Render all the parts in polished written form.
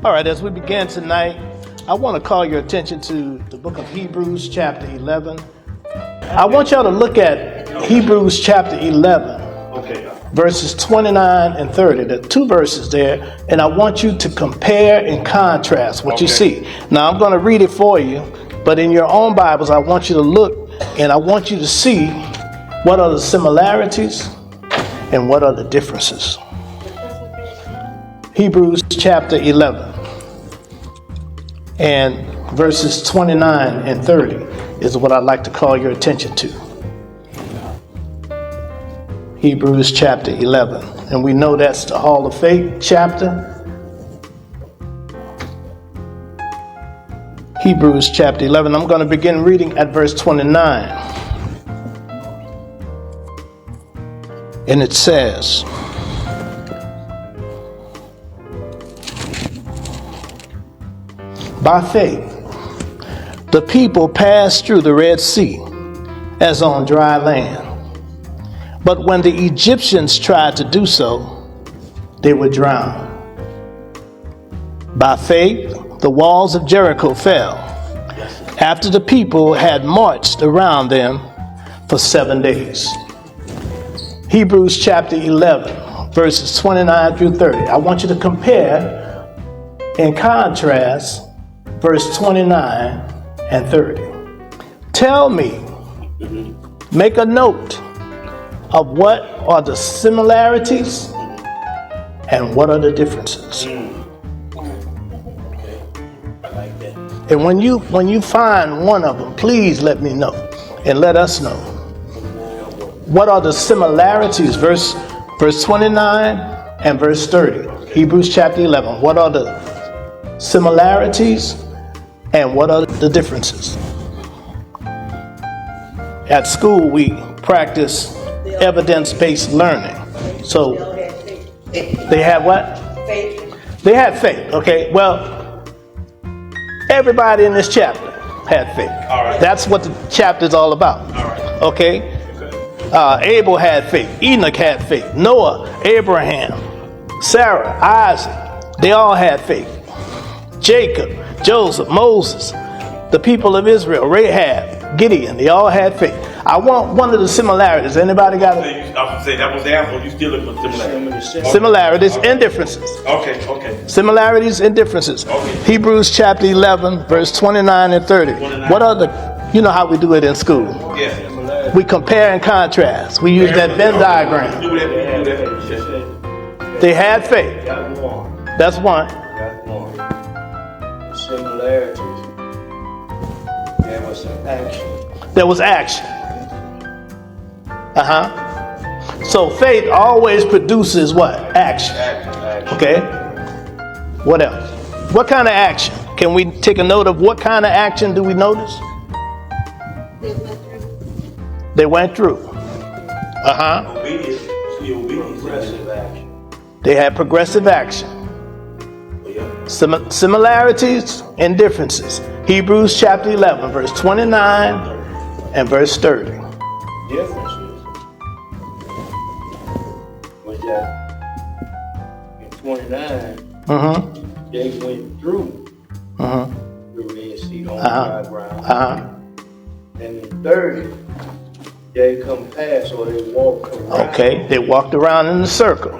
All right, as we begin tonight, I want to call your attention to the book of Hebrews chapter 11. I want y'all to look at Hebrews chapter 11, verses 29 and 30. There are two verses there, and I want you to compare and contrast what you see. Now, I'm going to read it for you, but in your own Bibles, I want you to look, and I want you to see what are the similarities and what are the differences. Hebrews chapter 11 and verses 29 and 30 is what I'd like to call your attention to. Hebrews chapter 11. And we know that's the Hall of Faith chapter. Hebrews chapter 11. I'm going to begin reading at verse 29. And it says, by faith, the people passed through the Red Sea as on dry land. But when the Egyptians tried to do so, they were drowned. By faith, the walls of Jericho fell after the people had marched around them for 7 days. Hebrews chapter 11, verses 29 through 30. I want you to compare and contrast verse 29 and 30. Tell me, make a note of what are the similarities and what are the differences. And when you find one of them, please let me know and let us know. What are the similarities? Verse 29 and verse 30. Hebrews chapter 11. What are the similarities and what are the differences? At school, we practice evidence-based learning. So they have what? Faith. They had faith. Okay. Well, everybody in this chapter had faith. All right. That's what the chapter is all about. All right. Okay. Abel had faith. Enoch had faith. Noah, Abraham, Sarah, Isaac. They all had faith. Jacob, Joseph, Moses, the people of Israel, Rahab, Gideon, they all had faith. I want one of the similarities. Anybody got it? I would say that was the apple. You still looking for similarities. Similarities and differences. Okay. Similarities and differences. Okay. Hebrews chapter 11, verse 29 and 30. 29. What are the, you know how we do it in school? Yeah. We compare and contrast. We use that Venn diagram. Do that. They had faith. That's one. Similarities. There was some action. There was action. So faith always produces what? Action. Okay. What else? What kind of action? Can we take a note of what kind of action do we notice? They went through. Obedience. Progressive action. They had progressive action. Similarities and differences. Hebrews chapter 11, verse 29 and verse 30. Differences was that in 29, they went through the Red Sea on dry ground. And in 30, they come past or they walked around. Okay, they walked around in the circle.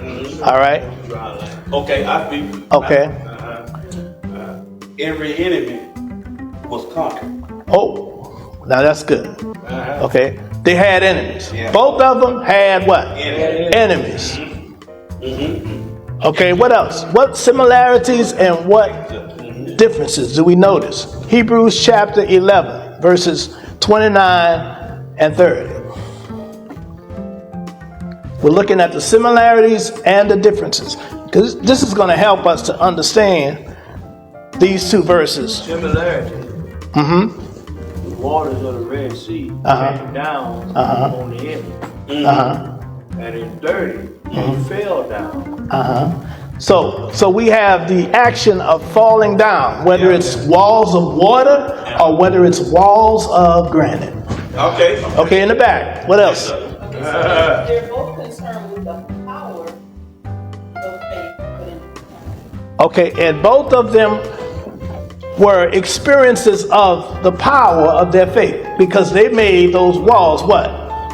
All right. Okay, I think. Okay. Every enemy was conquered. Oh, now that's good. Okay, they had enemies. Yeah. Both of them had what? Enemies. Okay, what else? What similarities and what differences do we notice? Hebrews chapter 11, verses 29 and 30. We're looking at the similarities and the differences, because this is going to help us to understand these two verses. Similarity. The waters of the Red Sea came down on the enemy. And in 30, he fell down. So we have the action of falling down, whether it's walls of water or whether it's walls of granite. Okay, in the back. What else? They're both concerned with the power of faith. Okay, and both of them were experiences of the power of their faith because they made those walls what?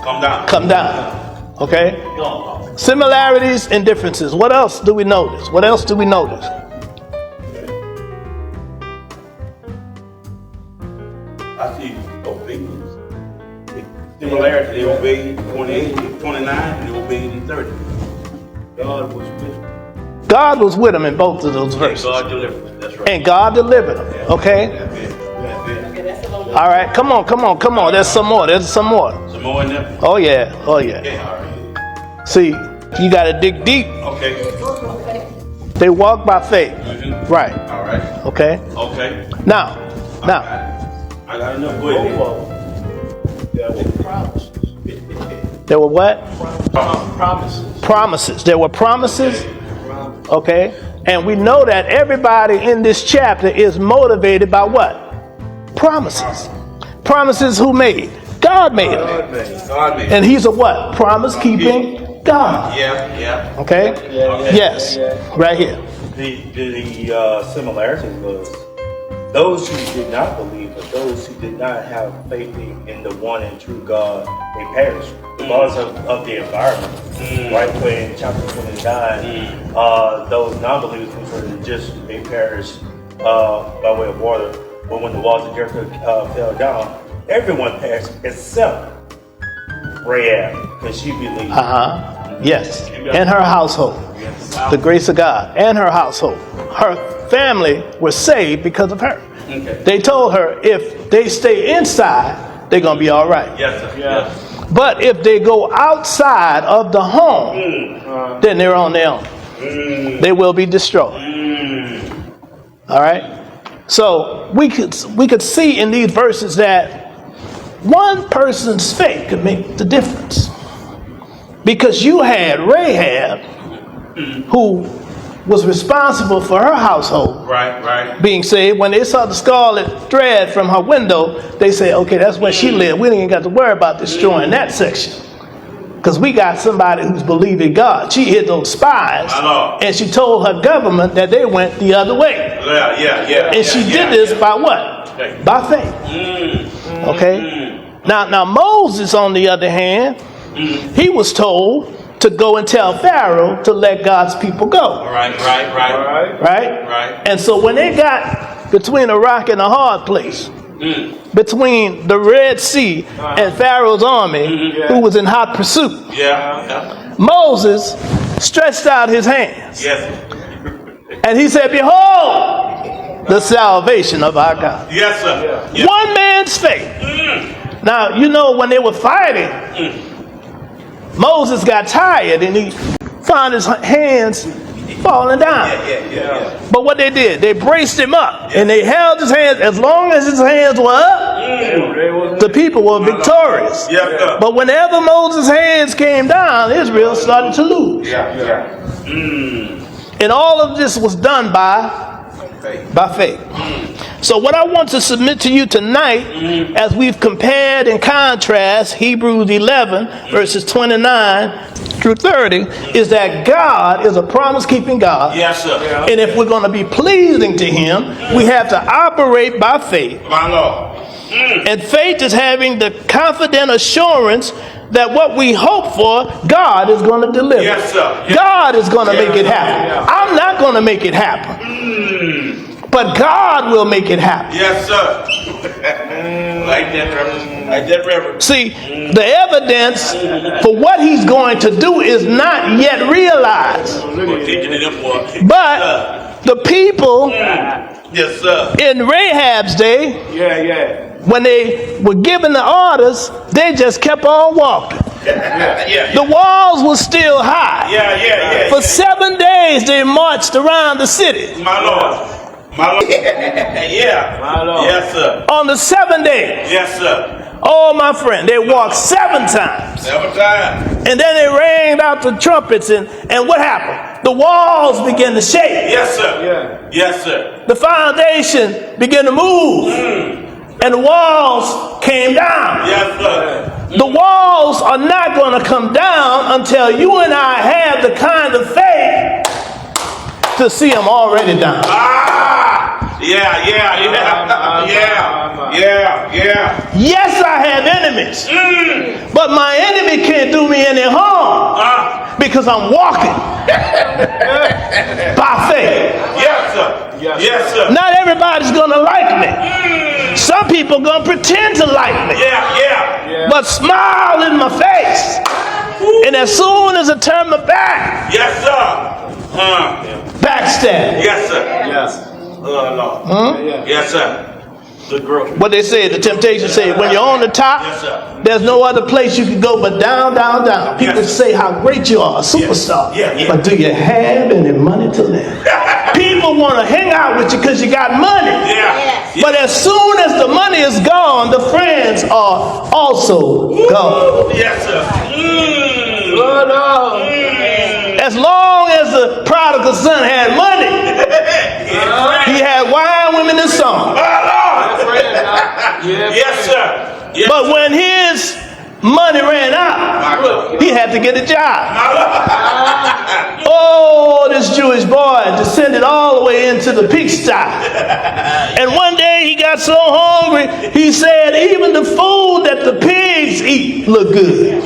Come down. Come down. Okay? Similarities and differences. What else do we notice? What else do we notice? I see obedience. Similarity, they obeyed 28, 29, and they obeyed in 30. God was with him. God was with them in both of those And verses. God delivered them. That's right. And God delivered them. Okay? That's it. That's it. All right. Come on. There's some more. Some more in there? Oh, yeah. Oh, yeah. Yeah, all right. See, you got to dig deep. Okay. They walk by faith. Mhm. Right. All right. Okay? Okay. Now. I got enough. Go ahead. There were promises. There were what? Promises. Promises. There were promises. Okay? And we know that everybody in this chapter is motivated by what? Promises. Promises who made? God made them. God made. And he's a what? Promise keeping God. Yeah. Okay? Yes. Right here. The similarities was those who did not believe, but those who did not have faith in the one and true God, they perished because of the environment. Right when chapter 29, those non-believers, which were just, they perished by way of water. But when the walls of Jericho fell down, everyone perished except Rahab, because she believed. Yes. And her household. The grace of God. And her household. Her family was saved because of her. Okay. They told her if they stay inside, they're going to be all right. Yes, sir. Yes. But if they go outside of the home, then they're on their own. They will be destroyed. All right? So we could see in these verses that one person's faith could make the difference. Because you had Rahab, who was responsible for her household Right. being saved. When they saw the scarlet thread from her window, they said, okay, that's where she lived. We didn't even got to worry about destroying that section. Because we got somebody who's believing God. She hid those spies. I know. And she told her government that they went the other way. Yeah. And she did this by what? Faith. By faith. Okay? Now Moses, on the other hand, he was told to go and tell Pharaoh to let God's people go. Right. Right? And so when they got between a rock and a hard place, between the Red Sea and Pharaoh's army, who was in hot pursuit, Yeah. Moses stretched out his hands. Yes. And he said, behold, the salvation of our God. Yes, sir. Yes. One man's faith. Now, you know, when they were fighting, Moses got tired and he found his hands falling down. Yeah. But what they did, they braced him up and they held his hands. As long as his hands were up, the people were victorious. Yes, sir. But whenever Moses' hands came down, Israel started to lose. Yeah. And all of this was done by faith. So what I want to submit to you tonight, as we've compared and contrast Hebrews 11 verses 29 through 30, is that God is a promise-keeping God. Yes, sir. And if we're going to be pleasing to him, we have to operate by faith. My Lord. And faith is having the confident assurance that what we hope for, God is going to deliver. Yes, sir. Yes. God is going to make it happen. I'm not going to make it happen. But God will make it happen. Yes, sir. Like that, Reverend. See, the evidence for what he's going to do is not yet realized. But the people Yes, sir. in Rahab's day, when they were given the orders, they just kept on walking. The walls were still high. For 7 days they marched around the city. My Lord. Yeah. My Lord. Yes, sir. On the 7 days, Yes, sir. oh my friend, they walked 7 times. 7 times. And then they rang out the trumpets, and what happened? The walls began to shake. Yes, sir. Yes, sir. The foundation began to move. And the walls came down. Yes, sir. The walls are not going to come down until you and I have the kind of faith to see them already down. Yeah. Yes, I have enemies, but my enemy can't do me any harm because I'm walking by faith. Yes, sir. Yes, sir. Not everybody's going to like me. Some people going to pretend to like me, but smile in my face. And as soon as I turn my back, Yes, sir. backstab. Yes, sir. Yes. Lord. Yes, sir. Good growth. What they say, the temptation say, when you're on the top, Yes, sir. there's no other place you can go but down, down, down. People Yes. say how great you are, a superstar. Yeah. But do you have any money to live? People want to hang out with you because you got money. Yeah. But as soon as the money is gone, the friends are also gone. Yes, sir. As long as the prodigal son had money, he had wine, women, and song. Yes, sir. Yes, But when his money ran out, he had to get a job. Oh, this Jewish boy descended all the way into the pigsty. And one day he got so hungry, he said, even the food that the pigs eat look good.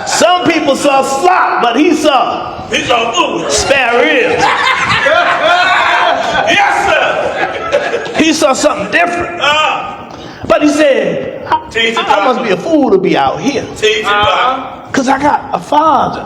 Some people saw slop, but he saw He's on food. spare ribs. Yes, sir. He saw something different. But he said, I must be a fool to be out here. Because I got a father.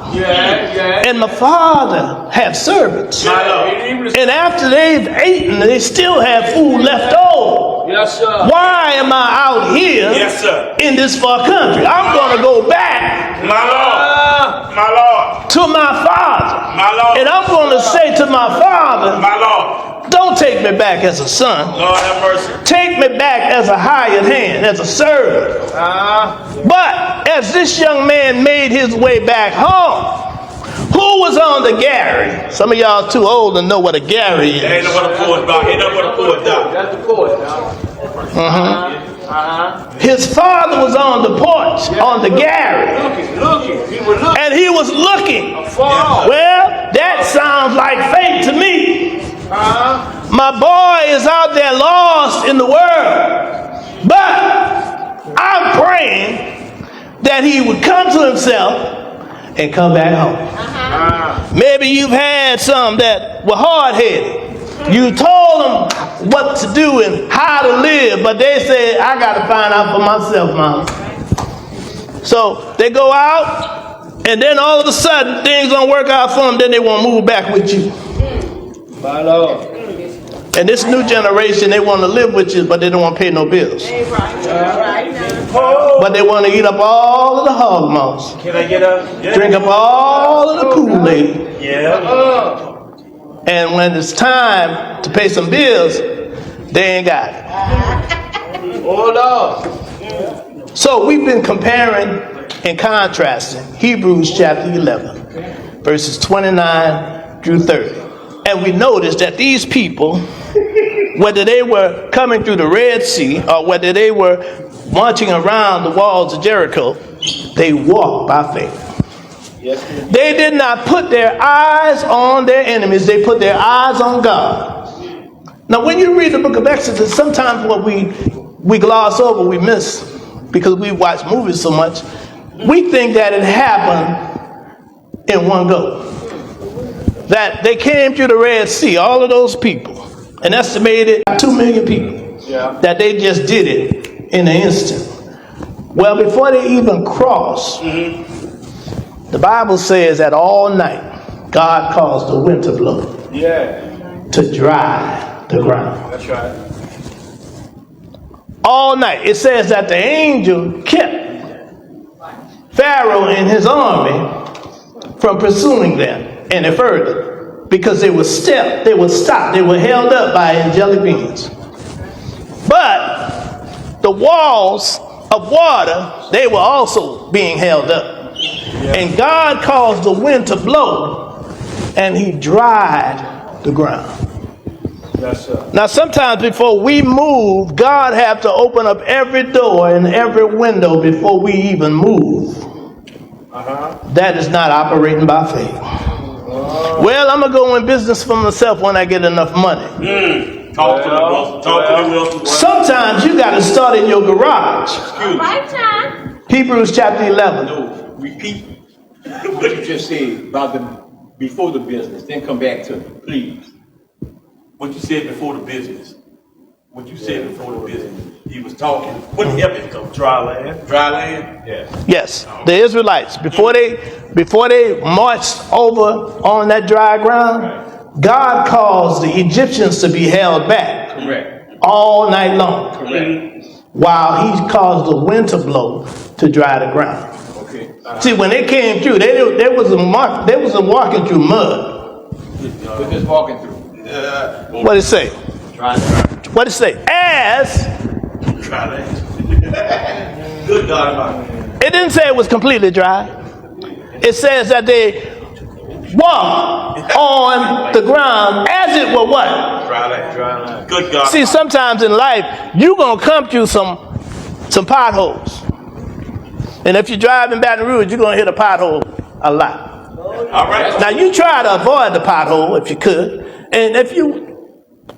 And my father had servants. And after they've eaten, they still have food left over. Yes, sir. Why am I out here Yes, sir. in this far country? I'm going to go back My Lord. My Lord. to my father. My Lord. And I'm going to say to my father, My Lord. don't take me back as a son. Lord have mercy. Take me back as a hired hand, as a servant. But as this young man made his way back home, who was on the galley? Some of y'all too old to know what a galley is. Ain't no what a poor dog. Ain't no what a poor dog. That's the court, dog. His father was on the porch, on the galley, Looking. He was looking. and he was looking. Far. Well, that sounds like fate to me. My boy is out there lost in the world, but I'm praying that he would come to himself and come back home. Maybe you've had some that were hard-headed. You told them what to do and how to live, but they said, I got to find out for myself, Mom. So they go out, and then all of a sudden, things don't work out for them, then they want to move back with you. My Lord. And this new generation, they want to live with you, but they don't want to pay no bills. But they want to eat up all of the hog moss, Can I get up? Yeah. drink up all of the Kool-Aid. Yeah. And when it's time to pay some bills, they ain't got it. Oh, Lord. So we've been comparing and contrasting Hebrews chapter 11, verses 29 through 30. And we noticed that these people, whether they were coming through the Red Sea or whether they were marching around the walls of Jericho, they walked by faith. Yes, sir. They did not put their eyes on their enemies. They put their eyes on God. Now, when you read the book of Exodus, sometimes what we gloss over, we miss, because we watch movies so much, we think that it happened in one go. That they came through the Red Sea, all of those people, an estimated 2 million people, that they just did it in an instant. Well, before they even crossed, the Bible says that all night God caused the wind to blow Yeah. to dry the ground. That's right. All night. It says that the angel kept Pharaoh and his army from pursuing them any further because they were stopped, they were held up by angelic beings. But the walls of water, they were also being held up. And God caused the wind to blow, and he dried the ground. Yes, sir. Now, sometimes before we move, God have to open up every door and every window before we even move. That is not operating by faith. Well, I'm going to go in business for myself when I get enough money. Talk to me, Wilson. Talk to me, Wilson. Sometimes you got to start in your garage. Right time. Hebrews chapter 11. No, repeat what you just said about the before the business, then come back to it, please. What you said before the business. What you said before the business. He was talking. What the evidence of dry land? Dry land? Yeah. Yes, the Israelites, before they marched over on that dry ground, God caused the Egyptians to be held back Correct. all night long, Correct. while he caused the wind to blow to dry the ground. Okay. See, when they came through, they wasn't walking through mud. We're just walking through. What did it say? What did it say? As Dry land. Good God Almighty. it didn't say it was completely dry. It says that they walked on the ground as it were what? Dry land. Dry land. Good God. See, sometimes in life, you're going to come through some potholes. And if you drive in Baton Rouge, you're going to hit a pothole a lot. All right. Now, you try to avoid the pothole if you could. And if you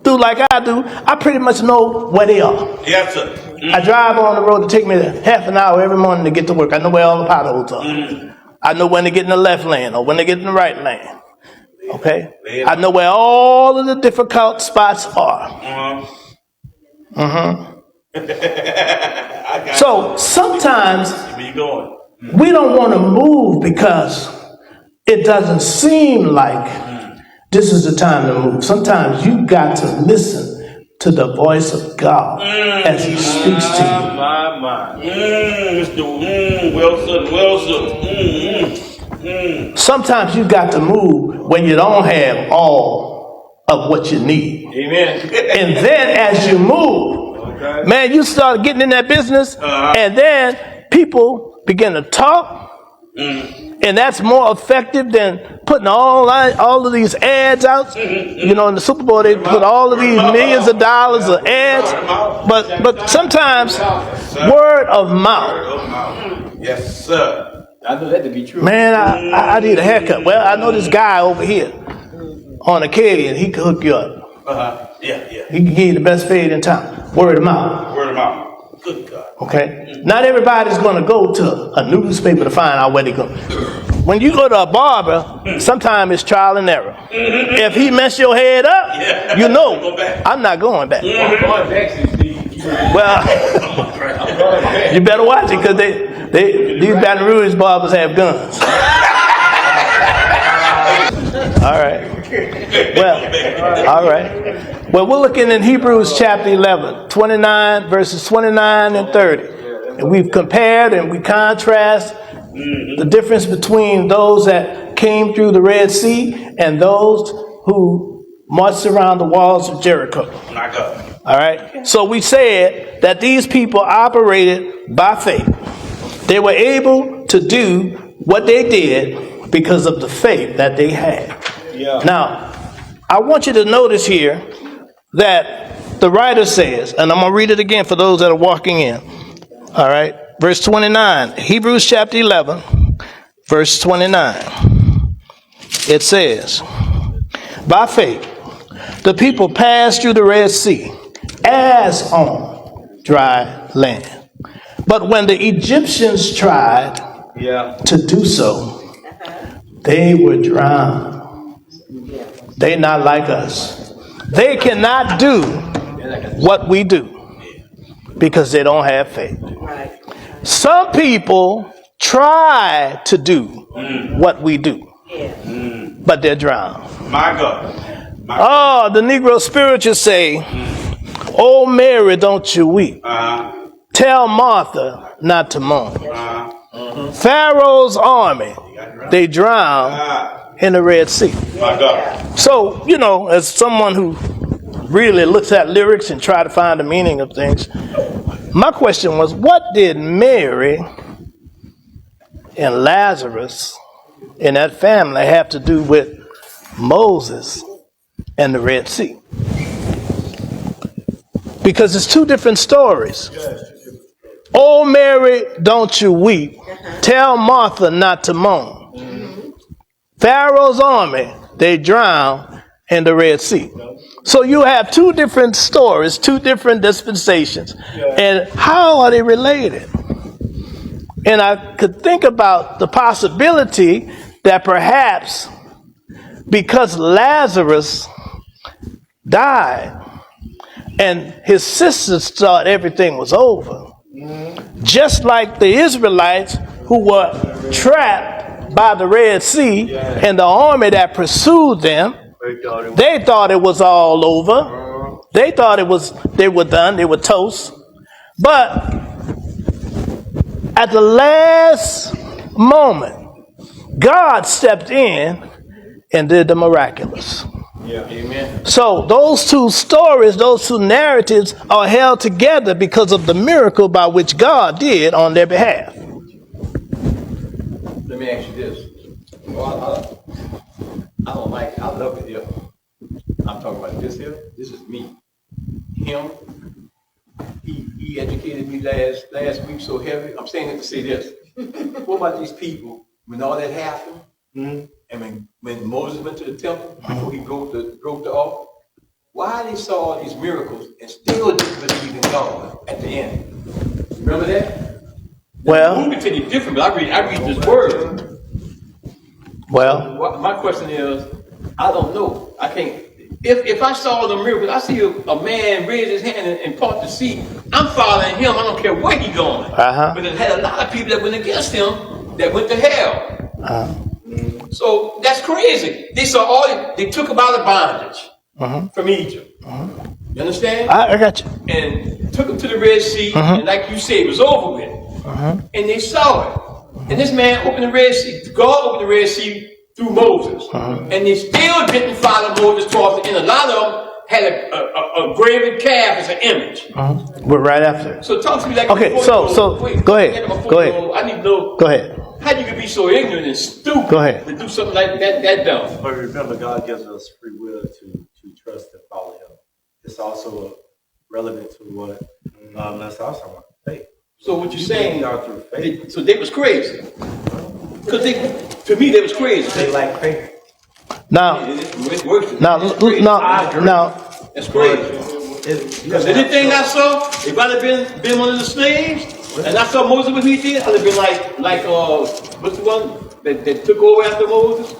do like I do, I pretty much know where they are. Yes, sir. I drive on the road to take me half an hour every morning to get to work. I know where all the potholes are. I know when to get in the left lane or when to get in the right lane. Okay? I know where all of the difficult spots are. So sometimes Where you going? we don't want to move because it doesn't seem like this is the time to move. Sometimes you got to listen to the voice of God as he speaks to you. Mr. Wilson. Sometimes you got to move when you don't have all of what you need. Amen. And then as you move, man, you start getting in that business, and then people begin to talk. And that's more effective than putting all of these ads out. You know, in the Super Bowl, they put all of these millions of dollars of ads. But sometimes, word of mouth. Yes, sir. I know that to be true. Man, I need a haircut. Well, I know this guy over here on Acadian. He can hook you up. Yeah. He can give you the best fade in town. Word of mouth. Word of mouth. Good God. Okay? Not everybody's going to go to a newspaper to find out where they go. When you go to a barber, sometimes it's trial and error. If he mess your head up, you know, I'm not going back. I'm going back to Well, you better watch it because these Baton Rouge barbers have guns. All right. Well, all right. Well, we're looking in Hebrews chapter 11, 29, verses 29 and 30. And we've compared and we contrast the difference between those that came through the Red Sea and those who marched around the walls of Jericho. My God. All right. So we said that these people operated by faith. They were able to do what they did because of the faith that they had. Yeah. Now, I want you to notice here that the writer says, and I'm going to read it again for those that are walking in. All right. Verse 29, Hebrews chapter 11, verse 29. It says, by faith, the people passed through the Red Sea as on dry land. But when the Egyptians tried to do so, they were drowned. They not like us. They cannot do what we do because they don't have faith. Some people try to do what we do, but they're drowned. My God. Oh, the Negro spirituals say, oh, Mary, don't you weep. Tell Martha not to moan. Pharaoh's army, they drowned in the Red Sea. My God. So, you know, as someone who really looks at lyrics and try to find the meaning of things, my question was, what did Mary and Lazarus and that family have to do with Moses and the Red Sea? Because it's two different stories. Oh, Mary, don't you weep. Tell Martha not to moan. Pharaoh's army, they drowned in the Red Sea. So you have two different stories, two different dispensations. And how are they related? And I could think about the possibility that perhaps because Lazarus died and his sisters thought everything was over, just like the Israelites who were trapped by the Red Sea and the army that pursued them, they thought it was all over. They thought they were done, they were toast. But at the last moment, God stepped in and did the miraculous. Yeah, amen. So those two stories, those two narratives are held together because of the miracle by which God did on their behalf. Let me ask you this. Well, I don't like it. I love it here. I'm talking about this here. This is me. Him. He educated me last week so heavy. I'm saying it to say this. What about these people when all that happened? And when Moses went to the temple before he broke the altar, why they saw all these miracles and still didn't believe in God at the end? Remember that? Well, The movie tell you different, but I read this word. Well, My question is, I don't know. I can't. If I saw the miracle, I see a man raise his hand and part the sea. I'm following him. I don't care where he's going. But it had a lot of people that went against him that went to hell. So that's crazy. They saw they took him out of bondage from Egypt. You understand? I got you. And took him to the Red Sea, and like you said, it was over with. And they saw it. And this man opened the Red Sea. God opened the Red Sea through Moses. And they still didn't follow Moses towards the end. A lot of them had a graven calf as an image. We're right after. So talk to me like Okay, so go ahead. Go ahead. I need to know. Go ahead. How you can be so ignorant and stupid Go ahead. to do something like that dumb? But remember, God gives us free will to trust and follow Him. It's also relevant to what let's also talk about faith. So what you're saying? God through faith. So they was crazy. Because to me, they was crazy. They lack faith. Now, It's worse than now, that. It's crazy. now, That's crazy. Because anything I saw, if I'd have been one of the slaves, and I saw Moses what he did, I'd have been like what's the one that took over after Moses?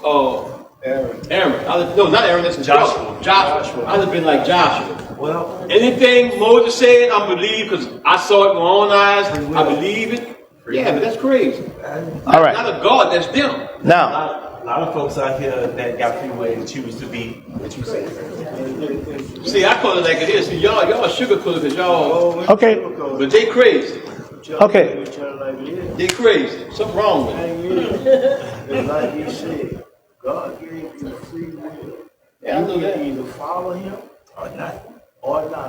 Aaron. No, not Aaron. That's Joshua. I'd have been like Joshua. Well, Anything Moses said, I believe because I saw it with my own eyes. I believe it. Yeah, but that's crazy. all right. Not a God, that's them. Now, a lot of folks out here that got free will and choose to be what you say. See, I call it like it is. See, y'all sugarcoat because y'all. okay, But they crazy. okay. They crazy. Something wrong with them. And like you said, God gave you free will. Yeah, I know You that. can either follow him or not.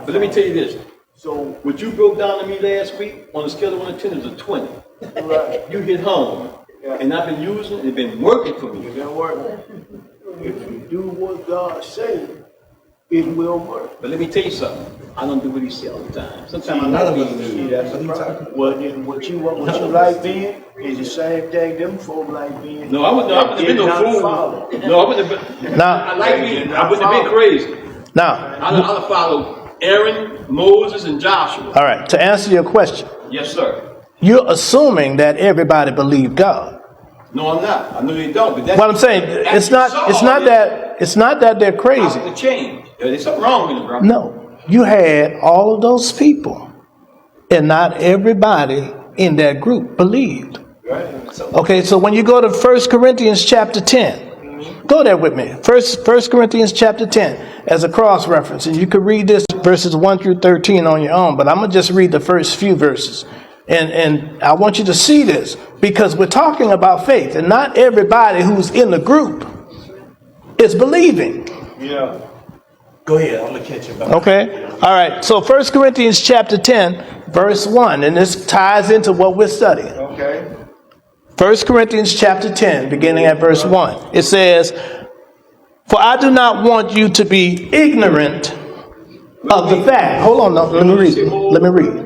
But let me tell you this. So, What you broke down to me last week on a scale of 1 to 10 is a 20. right, You hit home. And I've been using it. It's been working for me. it can work. If you do what God said, it will work. But let me tell you something. I don't do what he said all the time. Sometimes I None like of us being do. good. That's the problem. Well, then what you like being is the same thing them folk like being. No, I wouldn't have been no fool. No, I wouldn't have been. Now- I like being. I wouldn't have been crazy. Now, I'd have followed Aaron, Moses, and Joshua. all right. To answer your question, Yes, sir. you're assuming that everybody believed God. No, I'm not. I know they don't. But that's What I'm saying, it's not that they're crazy. The change. There's something wrong with it, bro. No, you had all of those people, and not everybody in that group believed. Okay, so when you go to 1 Corinthians chapter 10, go there with me. First Corinthians chapter 10 as a cross reference, and you could read this verses 1 through 13 on your own, but I'm gonna just read the first few verses. And I want you to see this because we're talking about faith, and not everybody who's in the group is believing. Yeah. Go ahead, I'm gonna catch you back. Okay? All right. So 1 Corinthians chapter 10, verse 1, and this ties into what we're studying. Okay. 1 Corinthians chapter 10, beginning at verse 1. It says, "For I do not want you to be ignorant of the fact." Hold on, no, let me read.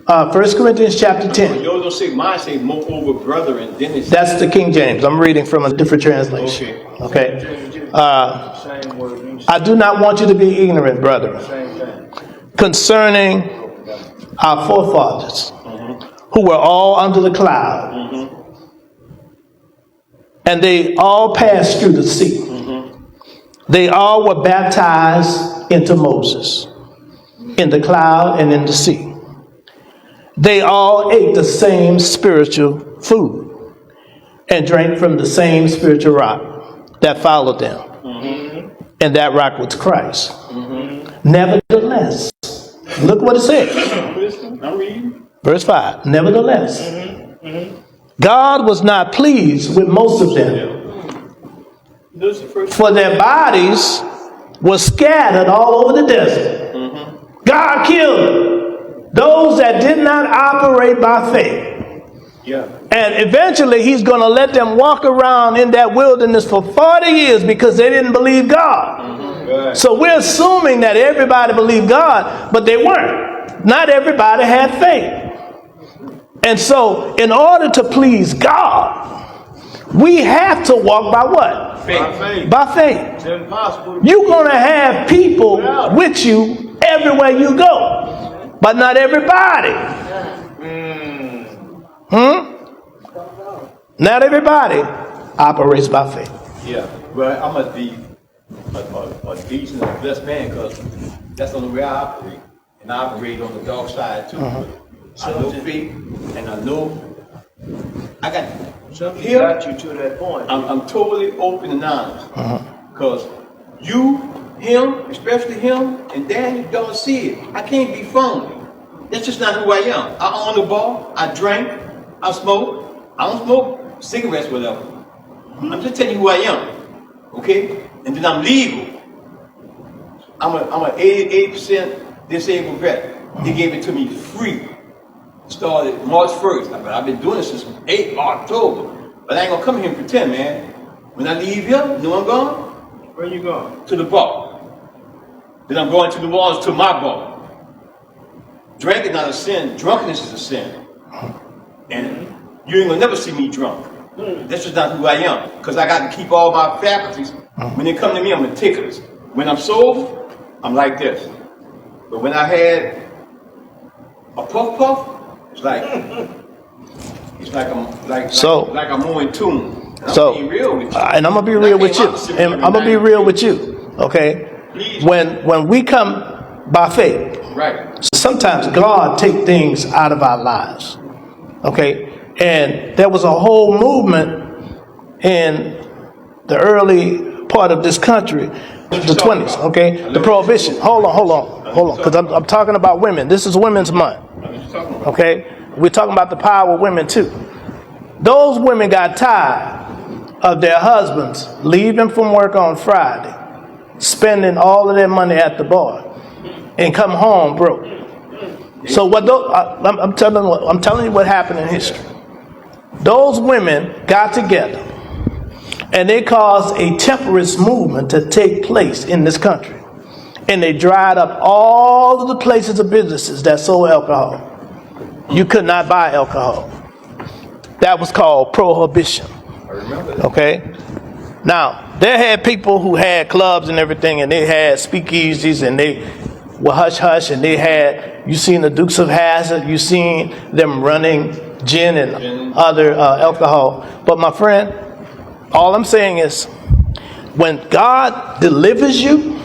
1 Corinthians chapter 10. Yours don't say mine, say moreover, brethren. Then it's That's the King James. I'm reading from a different translation. Okay. Same word. I do not want you to be ignorant, brethren, Same thing. concerning our forefathers, who were all under the cloud, and they all passed through the sea. They all were baptized into Moses, in the cloud and in the sea. They all ate the same spiritual food and drank from the same spiritual rock that followed them. And that rock was Christ. Nevertheless, look what it says. I'm reading. Verse 5. Nevertheless, God was not pleased with most of them, for their bodies were scattered all over the desert. God killed those that did not operate by faith. Yeah. And eventually he's going to let them walk around in that wilderness for 40 years because they didn't believe God. Right. So we're assuming that everybody believed God, but they weren't. Not everybody had faith. And so in order to please God, we have to walk by what? Faith. By faith. It's impossible. You're going to have people with you everywhere you go, but not everybody. Not everybody operates by faith. Yeah, but I must be a decent and blessed man because that's the only way I operate. And I operate on the dark side too. I know faith and I know I got Something here. got you to that point. I'm totally open and honest. Because you, him, especially him, and Daniel don't see it. I can't be phony. That's just not who I am. I own the bar, I drink, I smoke. I don't smoke cigarettes, whatever. I'm just telling you who I am. Okay? And then I'm legal. I'm a 88% disabled vet. They gave it to me free. Started March 1st. I've been doing this since 8 October. But I ain't gonna come here and pretend, man. When I leave here, you know where I'm going? Where you going? To the bar. Then I'm going to the walls to my bar. Drinking not a sin, drunkenness is a sin. And you ain't gonna never see me drunk. That's just not who I am. Because I got to keep all my faculties. When they come to me, I'm meticulous. When I'm sober, I'm like this. But when I had a puff, it's like I'm more in tune. And I'm being real with you. And I'm gonna be real with you. And I'm gonna be real with you. Okay? When we come by faith, Right. sometimes God take things out of our lives. Okay? And there was a whole movement in the early part of this country, the 20s, okay? The prohibition. Hold on, because I'm talking about women. This is Women's Month, okay? We're talking about the power of women too. Those women got tired of their husbands leaving from work on Friday, spending all of their money at the bar, and come home broke. So what? I'm telling you what happened in history. Those women got together and they caused a temperance movement to take place in this country. And they dried up all of the places of businesses that sold alcohol. You could not buy alcohol. That was called prohibition. I remember that. Okay? Now, they had people who had clubs and everything, and they had speakeasies, and they were hush-hush, and they had, you seen the Dukes of Hazzard, you seen them running gin and other alcohol. But my friend, all I'm saying is, when God delivers you,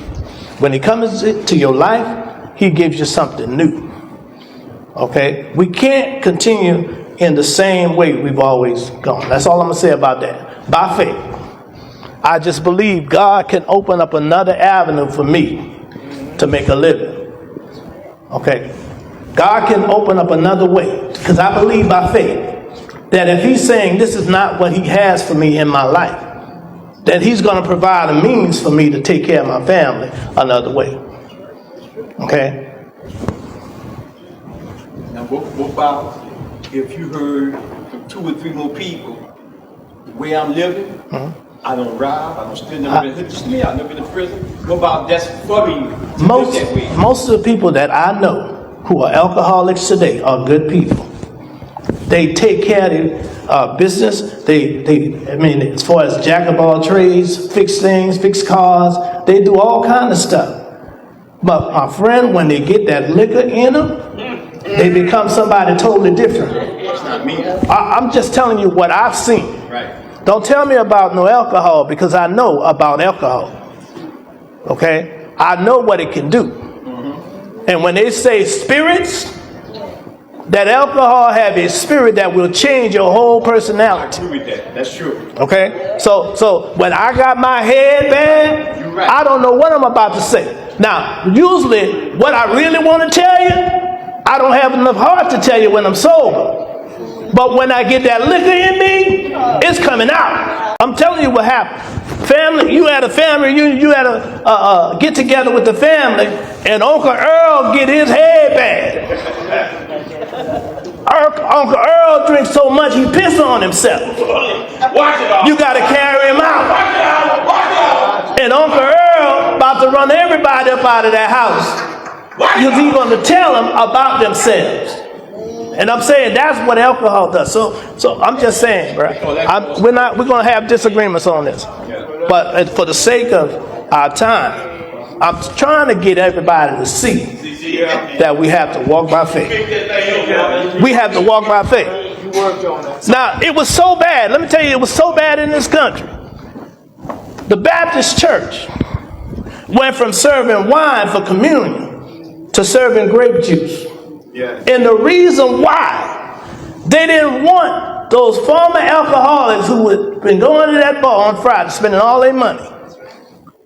when he comes into your life, he gives you something new. Okay? We can't continue in the same way we've always gone. That's all I'm going to say about that. By faith, I just believe God can open up another avenue for me to make a living. Okay? God can open up another way, because I believe by faith that if he's saying this is not what he has for me in my life, that he's going to provide a means for me to take care of my family another way. Okay? Now, what about if you heard from 2 or 3 more people the way I'm living? I don't rob, I don't steal, never been to me, I've never been to prison. What about that's for me to live that way? Most of the people that I know who are alcoholics today are good people. They take care of business. I mean, as far as jack of all trades, fix things, fix cars, they do all kind of stuff. But my friend, when they get that liquor in them, they become somebody totally different. It's not me. I'm just telling you what I've seen. Right. Don't tell me about no alcohol, because I know about alcohol. Okay? I know what it can do. And when they say spirits, that alcohol have a spirit that will change your whole personality. I agree with that. That's true. Okay? So when I got my head bad, You're right. I don't know what I'm about to say. Now, usually what I really want to tell you, I don't have enough heart to tell you when I'm sober. But when I get that liquor in me, it's coming out. I'm telling you what happened. Family, you had a family reunion, you had a get together with the family, and Uncle Earl get his head bad. Uncle Earl drinks so much he piss on himself. Watch it all. You got to carry him out. Watch it out. Watch it out. And Uncle Earl about to run everybody up out of that house. Because he's going to tell them about themselves. And I'm saying that's what alcohol does. So I'm just saying, bro. We're going to have disagreements on this. But for the sake of our time, I'm trying to get everybody to see that we have to walk by faith. We have to walk by faith. Now, it was so bad. Let me tell you, it was so bad in this country. The Baptist church went from serving wine for communion to serving grape juice. Yeah. And the reason why they didn't want those former alcoholics who had been going to that bar on Friday, spending all their money,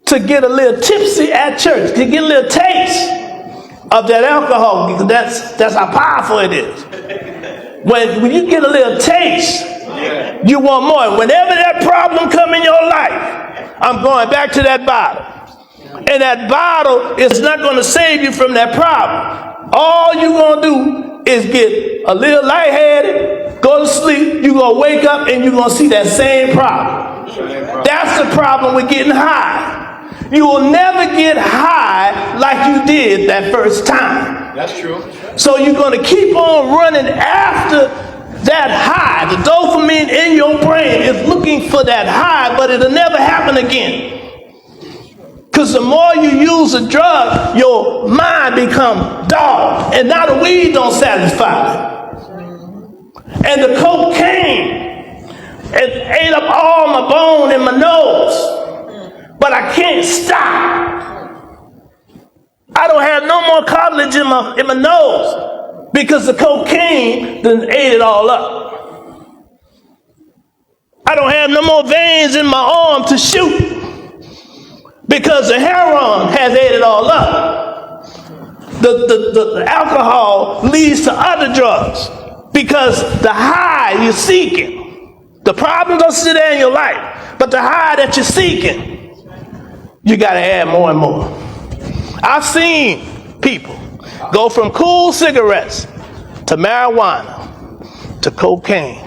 to get a little tipsy at church, to get a little taste of that alcohol, because that's how powerful it is. When you get a little taste, you want more. Whenever that problem come in your life, I'm going back to that bottle. And that bottle is not going to save you from that problem. All you're going to do is get a little lightheaded, go to sleep, you're going to wake up and you're going to see that same problem. That's the problem with getting high. You will never get high like you did that first time. That's true. So you're going to keep on running after that high. The dopamine in your brain is looking for that high, but it'll never happen again. Because the more you use a drug, your mind becomes dull. And now the weed don't satisfy. And the cocaine, it ate up all my bone in my nose. But I can't stop. I don't have no more cartilage in my nose because the cocaine done ate it all up. I don't have no more veins in my arm to shoot because the heroin has ate it all up. The alcohol leads to other drugs because the high you're seeking, the problem don't sit there in your life, but the high that you're seeking, you got to add more and more. I've seen people go from cool cigarettes to marijuana to cocaine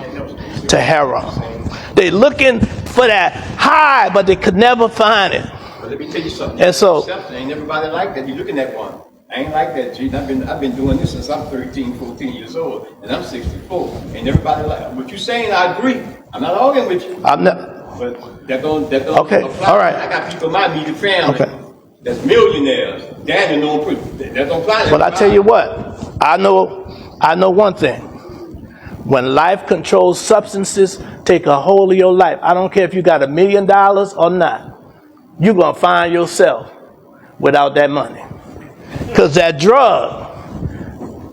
to heroin. They looking for that high, but they could never find it. But let me tell you something. And so, ain't everybody like that. You looking at one. I ain't like that, G. I've been doing this since I'm 13, 14 years old, and I'm 64. Ain't everybody like what you saying? I agree. I'm not arguing with you. I'm not. But that don't Okay, apply. all right. I got people in my immediate family Okay. that's millionaires. Daddy don't put that don't apply. But I tell you what, I know one thing. When life controls substances take a hold of your life, I don't care if you got $1 million or not, you're going to find yourself without that money. Because that drug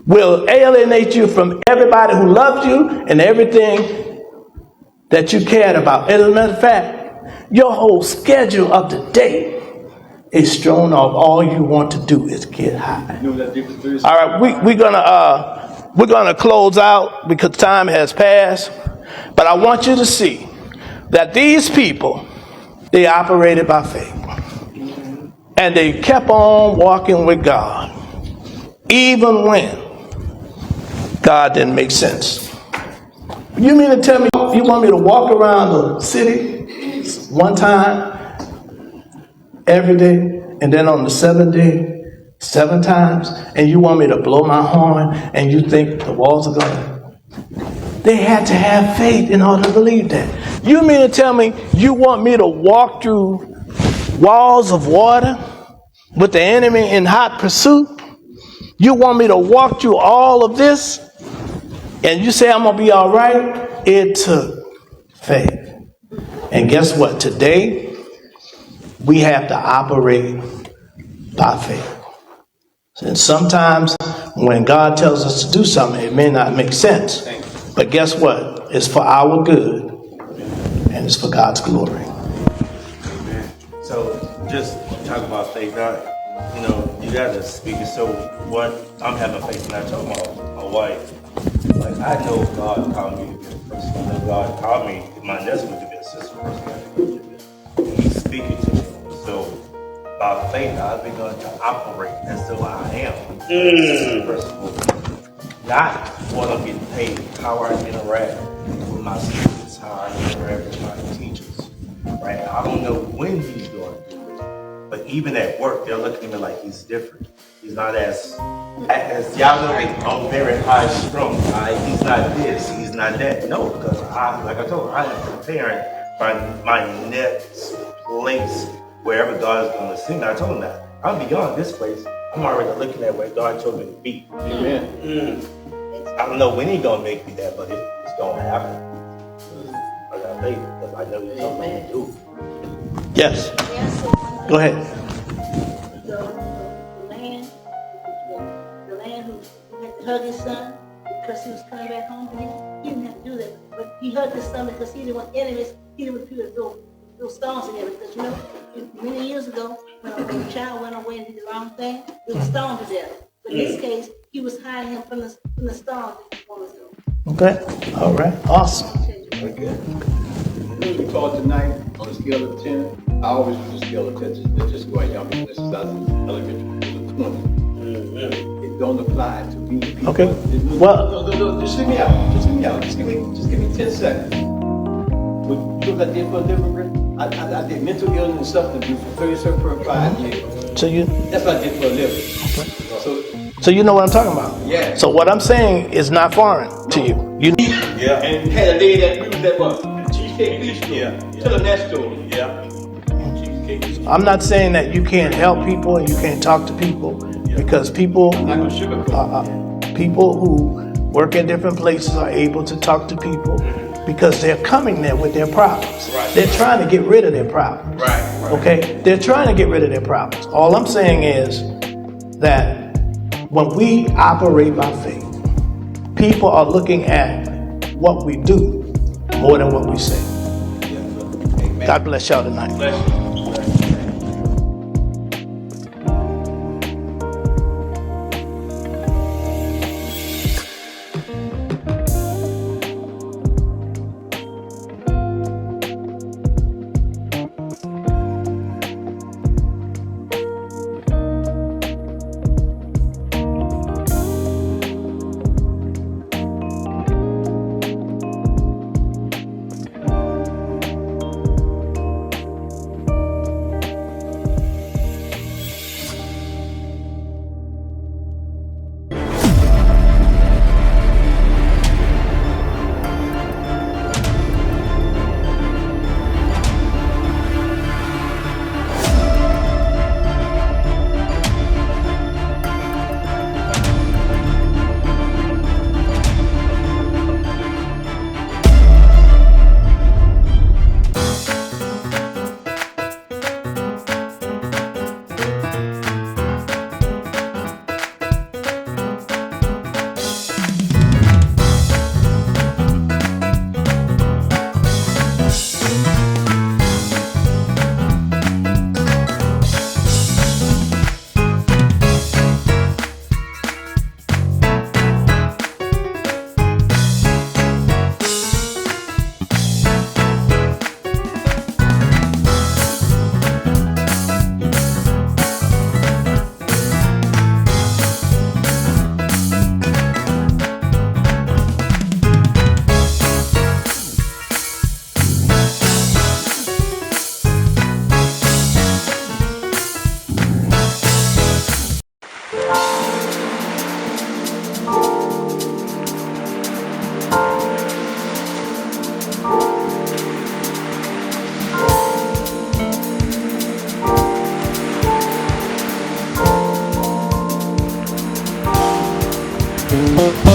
will alienate you from everybody who loved you and everything that you cared about. As a matter of fact, your whole schedule of the day is strewn off. All you want to do is get high. You know that difference is? All right, we're gonna close out because time has passed. But I want you to see that these people, they operated by faith. And they kept on walking with God, even when God didn't make sense. You mean to tell me you want me to walk around the city one time every day, and then on the seventh day, 7 times, and you want me to blow my horn and you think the walls are going to... They had to have faith in order to believe that. You mean to tell me you want me to walk through walls of water with the enemy in hot pursuit? You want me to walk through all of this? And you say I'm going to be all right? It took faith. And guess what? Today, we have to operate by faith. And sometimes when God tells us to do something, it may not make sense. But guess what? It's for our good. And it's for God's glory. Amen. So just talk about faith. You got to speak it. So what I'm having faith in, I told my wife, like, I know God called me to be a person. I know God called me, my nephew, to be a sister person. And He's speaking to me. So by faith, I've begun to operate as though I am a person. Not what I'm getting paid, how I interact with my students, how I interact with my teachers. Right? I don't know when He's going to do it, but even at work, they're looking at me like He's different. He's not as y'all know, I'm very high strung. He's not this, He's not that. No, because like I told her, I am preparing for my next place wherever God is going to send me. I told him that I'm beyond this place. I'm already looking at where God told me to be. Amen. I don't know when He's gonna make me that, but it's gonna happen. I got faith because I know He's something to do. Yes. Yes, so Go ahead. the man who had to hug his son because he was coming back home, he didn't have to do that. But he hugged his son because he didn't want enemies, he didn't want people to throw stones together. Because many years ago, when a child went away and did the wrong thing, it was stoned to death. But in this case, he was hiding him from the stones that he wanted to do. Okay. All right. Awesome. Okay. We taught tonight on a scale of 10. I always use a scale of 10 to just go at young people. This is out of elementary school of 20. It don't apply to me. People. Okay. Well, No, just hear me out. Just give me 10 seconds. What I did for a living, Rick? I did mental illness and substance abuse for 37.5 years. so you That's what I did for a living. so you know what I'm talking about. Yeah. So what I'm saying is not foreign to you. You Yeah. And had a lady that used that what? Cheesecake Bistro. Yeah. Tell them that story. Yeah. Cheesecake Bistro. I'm not saying that you can't help people and you can't talk to people because people I'm not gonna sugarcoat. people who work in different places are able to talk to people because they're coming there with their problems. Right. They're trying to get rid of their problems. Right. Okay? They're trying to get rid of their problems. All I'm saying is that when we operate by faith, people are looking at what we do more than what we say. God bless y'all tonight. Bless you. Peace.